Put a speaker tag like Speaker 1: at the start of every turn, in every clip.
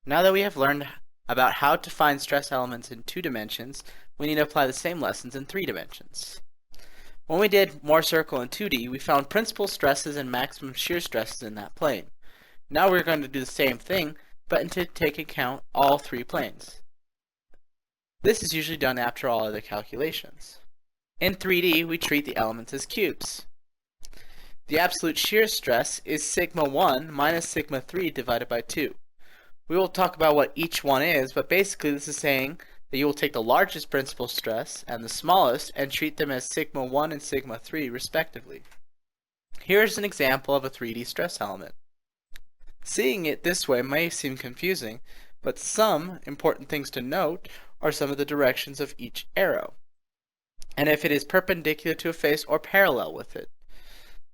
Speaker 1: Now that we have learned about how to find stress elements in 2 dimensions, we need to apply the same lessons in 3 dimensions. When we did Mohr Circle in 2D, we found principal stresses and maximum shear stresses in that plane. Now we're going to do the same thing, but to take account all 3 planes. This is usually done after all other calculations. In 3D, we treat the elements as cubes. The absolute shear stress is sigma 1 minus sigma 3 divided by 2. We will talk about what each one is, but basically this is saying that you will take the largest principal stress and the smallest and treat them as sigma 1 and sigma 3 respectively. Here's an example of a 3D stress element. Seeing it this way may seem confusing, but some important things to note are some of the directions of each arrow, and if it is perpendicular to a face or parallel with it.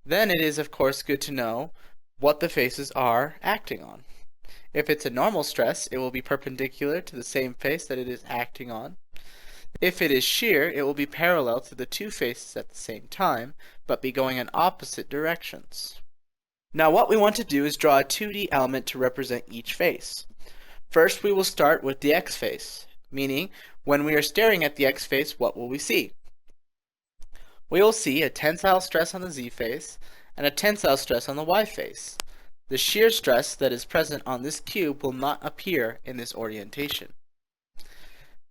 Speaker 1: Then it is of course good to know what the faces are acting on. If it's a normal stress, it will be perpendicular to the same face that it is acting on. If it is shear, it will be parallel to the 2 faces at the same time, but be going in opposite directions. Now what we want to do is draw a 2D element to represent each face. First we will start with the X face, meaning when we are staring at the X face, what will we see? We will see a tensile stress on the Z face and a tensile stress on the Y face. The shear stress that is present on this cube will not appear in this orientation.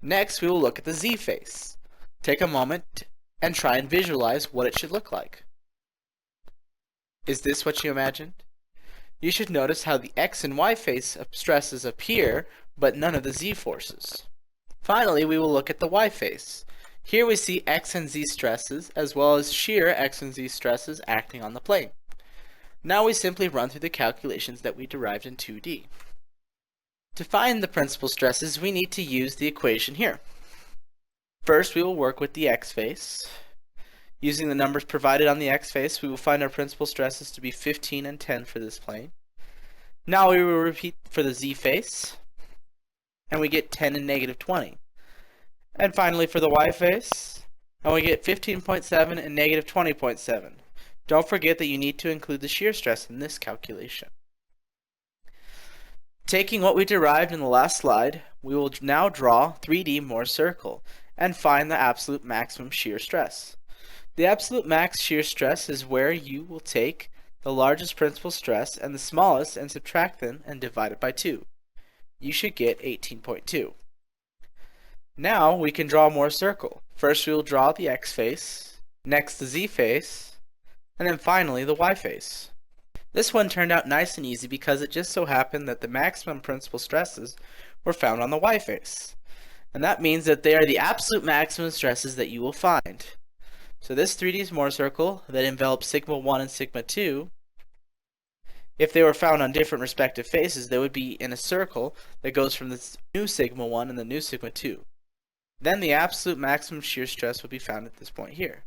Speaker 1: Next, we will look at the Z face. Take a moment and try and visualize what it should look like. Is this what you imagined? You should notice how the X and Y face stresses appear, but none of the Z forces. Finally, we will look at the Y face. Here we see X and Z stresses, as well as shear X and Z stresses acting on the plane. Now we simply run through the calculations that we derived in 2D. To find the principal stresses, we need to use the equation here. First, we will work with the X face. Using the numbers provided on the X face, we will find our principal stresses to be 15 and 10 for this plane. Now we will repeat for the Z face, and we get 10 and negative 20. And finally for the Y face, and we get 15.7 and negative 20.7. Don't forget that you need to include the shear stress in this calculation. Taking what we derived in the last slide, we will now draw 3D Mohr circle and find the absolute maximum shear stress. The absolute max shear stress is where you will take the largest principal stress and the smallest and subtract them and divide it by 2. You should get 18.2. Now we can draw a Mohr circle. First we will draw the X face, next the Z face, and then finally the Y face. This one turned out nice and easy because it just so happened that the maximum principal stresses were found on the Y face. And that means that they are the absolute maximum stresses that you will find. So this 3D Mohr circle that envelops sigma 1 and sigma 2, if they were found on different respective faces, they would be in a circle that goes from the new sigma 1 and the new sigma 2. Then the absolute maximum shear stress would be found at this point here.